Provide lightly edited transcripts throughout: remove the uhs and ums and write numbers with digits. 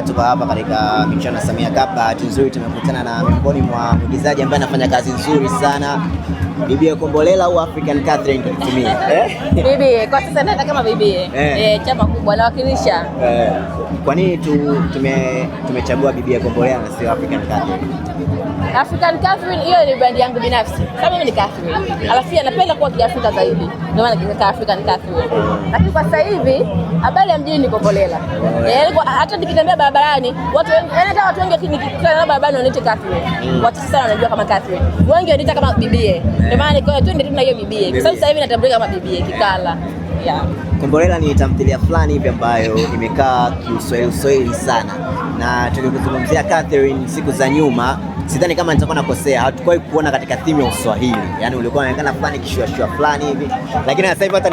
Tuko hapa katika michuano ya Samia Cup. Bahati nzuri tumekutana na miongoni mwa mwigizaji ambaye anafanya kazi nzuri sana, Bibi Kombolela au African Catherine kutumia. Bibi kwa sasa ndio kama bibi. Chama kubwa anawakilisha. Kwa nini tumechagua Bibi Kombolela na sio African Catherine? African Catherine hiyo ni brand yangu binafsi. Kama mimi ni Catherine. Alafu napenda kuwa Kiafrika zaidi. Ndio maana nikaweka African Catherine. Lakini kwa sasa hivi habari ya mjini ni Kombolela. Hata nikitembea barabarani, watu wengi, hata watu wengi nikikutana na barabarani wanaita Catherine. Watu sasa wanajua kama Catherine. Wengi wanaita kama bibi. Ndio maana niko tu ndio hiyo bibi. Kwa sababu sasa hivi natambulika kama bibi Kikala. Yeah. Kombolela ni tamthilia fulani hivi ambayo imekaa kiuswahili sana. Na tulikuzungumzia Catherine siku za nyuma, sidhani kama nitakuwa nakosea, hatukuwahi kuona katika theme ya Uswahili. Yaani ulikuwa unaonekana fulani kishua fulani hivi. Lakini sasa hivi hata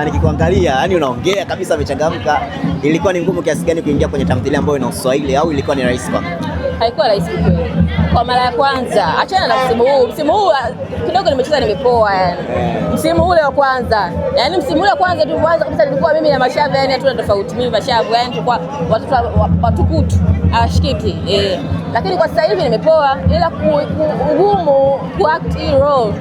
nikikuangalia, yani unaongea kabisa umechangamka. Ilikuwa ni ngumu kiasi gani kuingia kwenye tamthilia ambayo ina Uswahili au ilikuwa ni rahisi kwako? Haikuwa rahisi kweli. Kwa mara ya kwanza, achana na msimu huu kidogo nimecheza nimepoa yani. Msimu ule wa kwanza. Yaani msimu ule wa kwanza tu kwanza kabisa nilikuwa mimi na Mashavu, yani hatuna tofauti. Mimi Mashavu yani tulikuwa watoto watukutu, ashikiki. Lakini kwa sasa hivi nimepoa, ila ugumu kuact hii role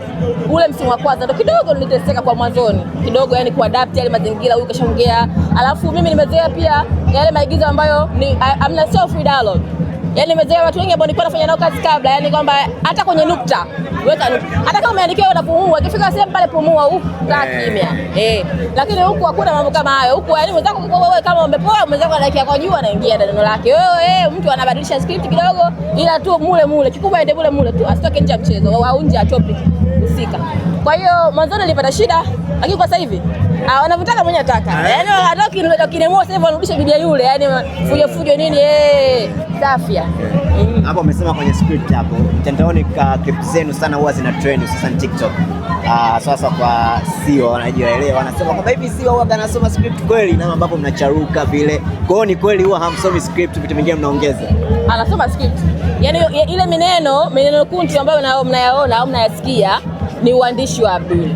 ule msimu wa kwanza ndio kidogo niliteseka kwa mwanzoni. Kidogo yani kuadapt yale mazingira, huyu kashaongea. Alafu mimi nimezoea pia yale maigizo ambayo ni amna free dialogue. Yaani nimezoea watu wengi ambao nilikuwa nafanya nao kazi kabla, yani kwamba hata kwenye nukta weka nukta. Hata kama umeandikiwa unapumua, ukifika sehemu pale pumua kaa kimya. Lakini huku hakuna mambo kama hayo. Huku yani mwenzako wewe kama umepoa, mwenzako anaelekea kwa juu anaingia neno lake. Wewe mtu anabadilisha script kidogo ila tu mule kikubwa ende mule tu, asitoke nje ya mchezo au nje ya topic husika. Kwa hiyo mwanzoni nilipata shida, lakini kwa sasa hivi wanavutaka mwenye ataka. Yaani hata kinemua sasa hivi wanarudisha bibi yule, yani fujo nini safia. Hapo umesema kwenye script hapo, mtandaoni clip zenu sana huwa zina trend hususan TikTok. Sasa kwa sio wanajielewa, wanasema kwamba hivi sio huwa anasoma script kweli, na ambapo mnacharuka vile. Kwa hiyo ni kweli huwa hamsomi script, vitu vingine mnaongeza? Anasoma script. Yaani ile maneno kunti ambayo mnayaona au mnayasikia ni uandishi wa Abdul.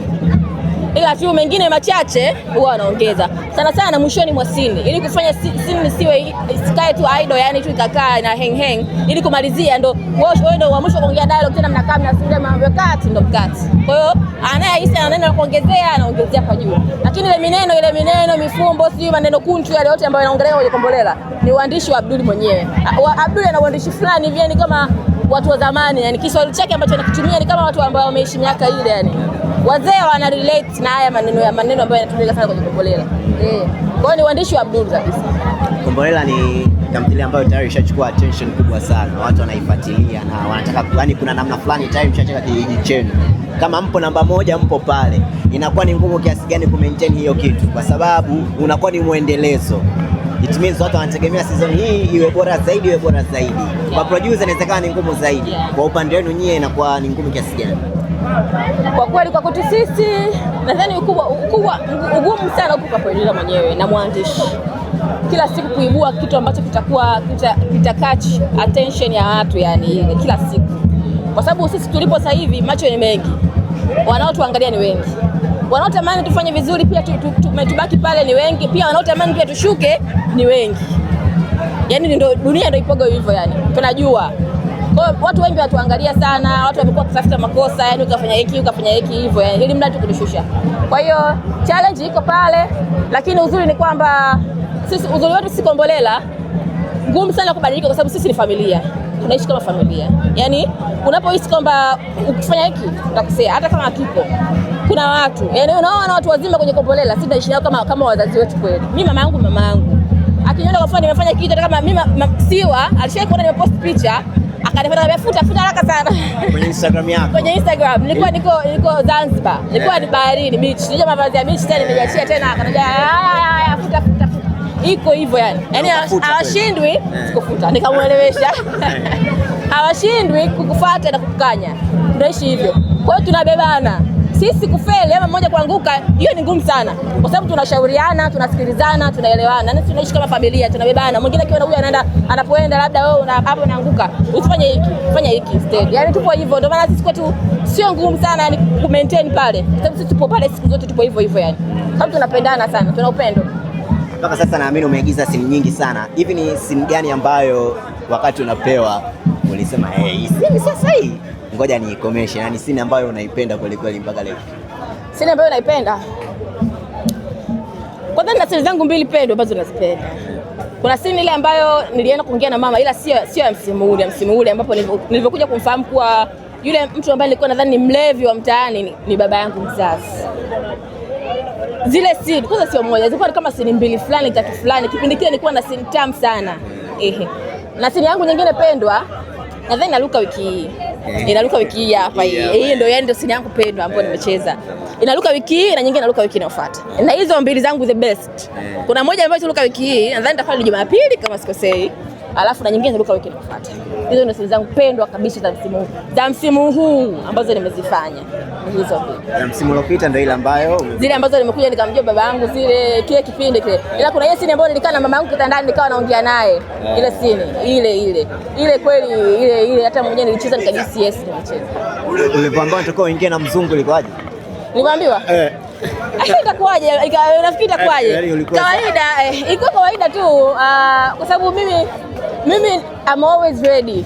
Ila tu mengine machache huwa wanaongeza. Sana mwishoni mwa scene ili kufanya scene siwe sky tu idle, yani tu ikakaa na hang ili kumalizia ndo wewe ndo mwisho kuongea dialogue tena mnakaa mnasimulia mambo kati ndo kati. Kwa hiyo anayehisi ana neno la kuongezea anaongezea kwa juu. Lakini ile mineno mifumbo sio maneno kuntu yale yote ambayo yanaongelewa kwenye Kombolela ni uandishi wa Abdul mwenyewe. Abdul ana uandishi fulani hivi yani kama watu wa zamani, yani Kiswahili chake ambacho anakitumia ni kama watu ambao wameishi miaka ile yani. Wazee wana relate na haya maneno ambayo yanatumika sana kwenye Kombolela. Kwa hiyo ni uandishi wa Abdul kabisa. Kombolela ni tamthilia ambayo tayari ishachukua attention kubwa sana. Watu wanaifuatilia na wanataka, yani kuna namna fulani tayari mshacheka kijiji chenu. Kama mpo namba moja mpo pale. Inakuwa ni ngumu kiasi gani ku maintain hiyo kitu kwa sababu unakuwa ni muendelezo. It means watu wanategemea season hii iwe bora zaidi. Kwa producer inawezekana ni ngumu zaidi. Kwa upande wenu nyie inakuwa ni ngumu kiasi gani? Kwa kweli kwa kwetu sisi nadhani ugumu sana upo kwa producer mwenyewe na mwandishi. Kila siku kuibua kitu ambacho kitakuwa kitacatch attention ya watu yani kila siku. Kwa sababu sisi tulipo sasa hivi macho ni mengi. Wanaotuangalia ni wengi. Wanaotamani tufanye vizuri pia tumetubaki pale ni wengi. Pia wanaotamani pia tushuke ni wengi. Yaani ndio dunia ndio ipogo hivyo yani. Tunajua. Kwa watu wengi watuangalia sana, watu wamekuwa kutafuta makosa, yani ukafanya hiki hivyo yani ili mradi kutushusha. Kwa hiyo challenge iko pale, lakini uzuri ni kwamba uzuri wetu si Kombolela ngumu sana kubadilika kwa sababu sisi ni familia. Tunaishi kama familia. Yaani unapohisi kwamba ukifanya hiki utakosea hata kama hakipo. Kuna watu, yani unaona watu wazima kwenye Kombolela, sisi tunaishi nao kama wazazi wetu kweli. Mimi mama yangu. Akiniona kwa mfano nimefanya kitu hata kama mimi Siwa alishawahi kuona nimepost picha akanifuata futa haraka sana kwenye Instagram yako. Kwenye Instagram nilikuwa niko Zanzibar. Nilikuwa ni baharini beach. Nija mavazi ya beach tena nimejiachia tena akaniambia futa. Iko hivyo yani. Yaani hawashindwi kukufuta. Nikamuelewesha. Hawashindwi kukufuata na kukukanya. Ndio hivyo. Kwa hiyo tunabebana. Sisi kufeli ama mmoja kuanguka hiyo ni ngumu sana. Kwa sababu tunashauriana, tunasikilizana, tunaelewana. Na tunaishi kama familia, tunabebana. Mwingine akiona huyu anapoenda labda wewe hapo unaanguka, usifanye hiki, fanya hiki instead. Yaani tupo hivyo. Ndio maana sisi kwetu sio ngumu sana yani ku maintain pale. Kwa sababu sisi tupo pale siku zote tupo hivyo yani. Sababu tunapendana sana, tuna upendo. mpaka sasa naamini umeigiza scene nyingi sana. Hivi ni scene gani ambayo wakati unapewa ulisema hii scene sasa hii ngoja niikomeshe, na ni scene ambayo unaipenda kweli kweli mpaka leo? Scene ambayo naipenda, kwanza nina scene zangu mbili pendwa ambazo nazipenda. Kuna scene ile ambayo nilienda kuongea na mama, ila sio ya msimu ule ambapo nilivyokuja kumfahamu kuwa yule mtu ambaye nilikuwa nadhani ni mlevi wa mtaani ni baba yangu mzazi. Zile scene kwanza sio moja, zilikuwa kama scene mbili fulani tatu fulani. Kipindi kile nilikuwa na scene tamu sana. Na scene yangu nyingine pendwa nadhani inaruka wiki hii. Inaruka wiki hii hapa hii. Hii ndio scene yangu pendwa ambayo nimecheza. Inaruka wiki hii na nyingine inaruka wiki inayofuata. Na hizo mbili zangu the best. Kuna moja ambayo inaruka wiki hii, nadhani itakuwa ni Jumapili kama sikosei. Alafu na nyingine inaruka wiki inayofuata. Hizo ndio scene zangu pendwa kabisa za msimu huu ambazo nimezifanya. Ni hizo mbili. Na msimu uliopita ndio ile ambayo zile ambazo nimekuja nikamjua baba yangu kile kipindi kile. Ila kuna ile scene ambayo nilikaa na mama yangu kitandani nikawa naongea naye. Ile scene ile kweli ile hata mwenyewe nilicheza nikajisi yes nimecheza. Ulipoambiwa unataka uingie na mzungu ilikuwaje? Nilimwambiwa? Itakuwaje? Nafikiri itakuwaje? Kawaida, iko kawaida tu kwa sababu mimi I'm always ready.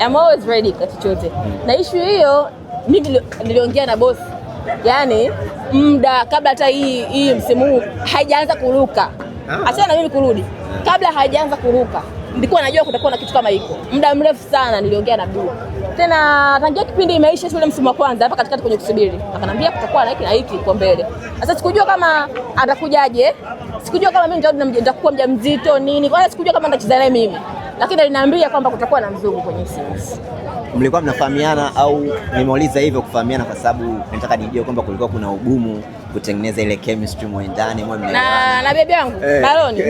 I'm always ready kwa chochote. Na issue hiyo mimi niliongea na boss. Yaani muda kabla hata hii msimu huu haijaanza kuruka. Achana na mimi kurudi. Kabla haijaanza kuruka nilikuwa najua kutakuwa na kitu kama hiko. Muda mrefu sana niliongea na Abdul. Tena tangia kipindi imeisha shule msimu wa kwanza hapa katikati kwenye kusubiri. Akanambia kutakuwa na hiki na hiki kwa mbele. Sasa sikujua kama atakujaje. Sikujua kama mimi nitakuwa mjamzito nini. Wala sikujua kama nitacheza naye mimi. Lakini aliniambia kwamba kutakuwa na mzungu kwenye series. Mlikuwa mnafahamiana au nimeuliza hivyo kufahamiana kwa sababu nataka nijue kwamba kulikuwa kuna ugumu kutengeneza ile chemistry mwendani mwa mimi na bibi yangu Baroni?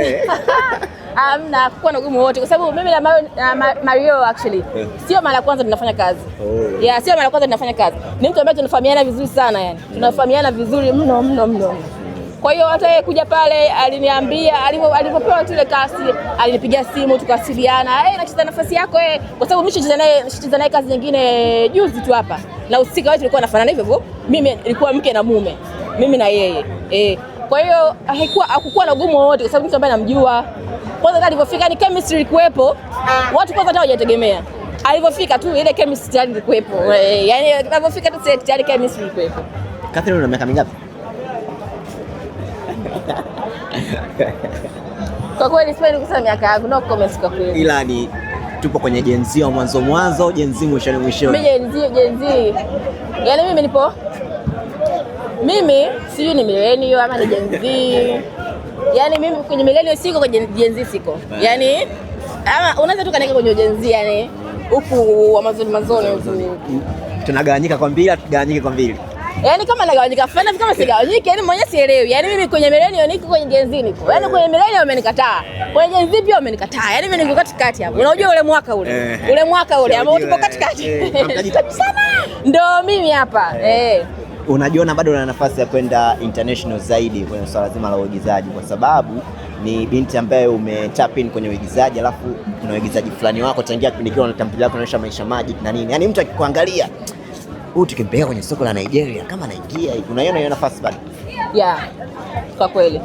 Hamna kuwa na ugumu wote kwa sababu mimi na Mario actually sio mara ya kwanza tunafanya kazi. Sio mara ya kwanza tunafanya kazi. Ni mtu ambaye tunafahamiana vizuri sana yani. Tunafahamiana vizuri mno. Kwa hiyo hata yeye kuja pale aliniambia alipopewa ile kasi alinipigia simu tukawasiliana, nacheza nafasi yako kwa sababu mimi nilicheza naye kazi nyingine juzi tu hapa. Na usika wetu tulikuwa nafanana hivyo. Mimi nilikuwa mke na mume. Mimi na yeye. Kwa hiyo hakukuwa na ugumu wote kwa sababu mtu ambaye namjua. Kwanza alipofika ni chemistry ilikuwepo. Watu kwanza hata hawajategemea. Alipofika tu ile chemistry ilikuwepo. Yaani alipofika tu set tayari chemistry ilikuwepo. Catherine una miaka mingapi? Kwa kweli sipendi kusema miaka yangu, no comment kwa kweli. Ila ni tupo kwenye Gen Z wa mwanzo, Gen Z mwishoni. Mimi Gen Z. Yaani mimi sijui ni millennial ama ni Gen Z. Yaani mimi kwenye millennial siko, kwenye Gen Z siko. Yaani ama unaweza tu kaneka kwenye Gen Z yani huku wa mazoni huku. Tunagawanyika kwa mbili, tugawanyike kwa mbili. Yaani kama nagawanyika fulani kama sigawanyike, yani mwenyewe sielewi. Yaani mimi kwenye millennial niko, kwenye Gen Z niko. Yaani kwenye millennial wamenikataa. Kwenye Gen Z pia wamenikataa. Yaani mimi niko katikati hapo. Unajua ule mwaka ule. Ule mwaka ule ambao tupo katikati. Mtajitaji sana. Ndio mimi hapa. Unajiona bado una nafasi ya kwenda international zaidi kwenye swala zima la uigizaji kwa sababu ni binti ambaye umetap in kwenye uigizaji, alafu kuna uigizaji fulani wako tangia kipindi kile unatamthilia yako inaonyesha Maisha Magic na nini. Yaani mtu akikuangalia tukimpeleka kwenye soko la Nigeria kama anaingia hivi, unaiona hiyo nafasi bado? Kwa kweli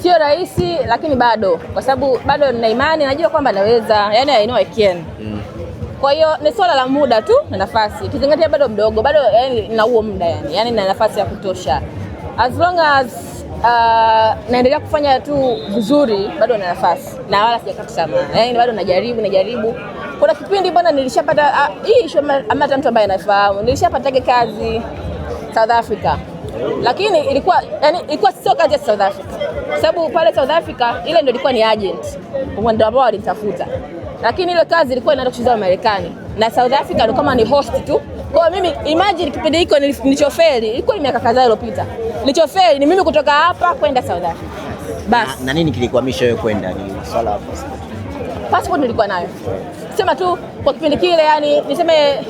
sio rahisi, lakini bado, kwa sababu bado nina imani, najua kwamba naweza, yani I know I can. Kwa hiyo ni swala la muda tu na nafasi. Kizingatia bado mdogo, bado yani nina huo muda yani nina nafasi ya kutosha. As long as naendelea kufanya tu vizuri, bado na nafasi na wala sijakata tamaa. Yani bado najaribu. Kuna kipindi bwana nilishapata hii hata mtu ambaye anafahamu, nilishapata kazi South Africa. Lakini ilikuwa sio kazi ya South Africa. Sababu pale South Africa ile ndio ilikuwa ni agent. Ndio ambao walitafuta. Lakini ile kazi ilikuwa inaenda kucheza Marekani na South Africa ndio kama ni host tu. Kwa mimi imagine kipindi hiko nilichofeli, ilikuwa ni miaka kadhaa iliyopita. Nilichofeli ni mimi kutoka hapa kwenda South Africa. Bas. Na nini kilikuhamisha wewe kwenda? Ni swala la passport nilikuwa nayo. Sema tu kwa kipindi kile yani niseme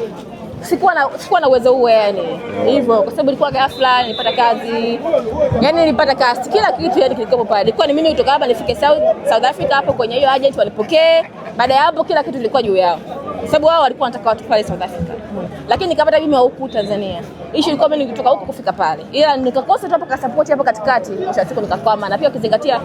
sikuwa na uwezo huo yani. Hivyo kwa sababu ilikuwa ghafla nilipata kazi. Yani nilipata cast kila kitu yani kilikuwa pale. Ilikuwa ni mimi kutoka hapa nifike South Africa hapo kwenye hiyo agent walipokee. Baada ya hapo kila kitu kilikuwa juu yao. sababu wao walikuwa wanataka watu pale South Africa, lakini nikapata mimi wa huku Tanzania. Issue ilikuwa mimi nikitoka huku kufika pale, ila nikakosa tu hapo ka support hapo katikati, kisha siku nikakwama, na pia ukizingatia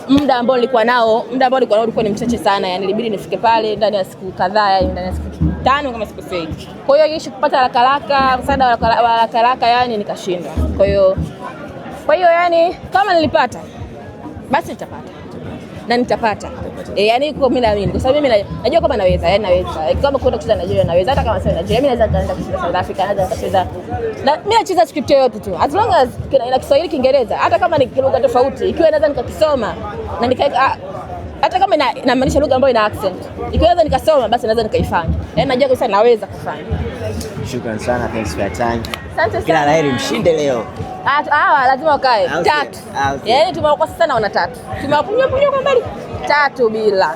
muda ambao nilikuwa nao ulikuwa ni mchache sana, yani ilibidi nifike pale ndani ya siku kadhaa, yani ndani ya siku 5 kama siku 6. Kwa hiyo issue kupata haraka msaada wa haraka yani nikashindwa. Kwa hiyo yani kama nilipata basi nitapata na nitapata. Yani iko mimi naamini kwa sababu mimi najua kwamba naweza, yani naweza. Kama kwenda kucheza Nigeria naweza, hata kama sio Nigeria mimi naweza kwenda kucheza South Africa, naweza kucheza. Na mimi nacheza script yote tu. As long as ina Kiswahili, Kiingereza, hata kama ni lugha tofauti, ikiwa naweza nikakisoma na nikaweka, hata kama inamaanisha lugha ambayo ina accent, ikiwa naweza nikasoma basi naweza nikaifanya. Yani najua kabisa naweza kufanya. Shukrani sana, thanks for your time. Asante sana. Kila laheri, mshinde leo. Lazima wakae 3. Yani tumewakosa sana wana 3. Tumewapunywa kwa mbali 3 bila.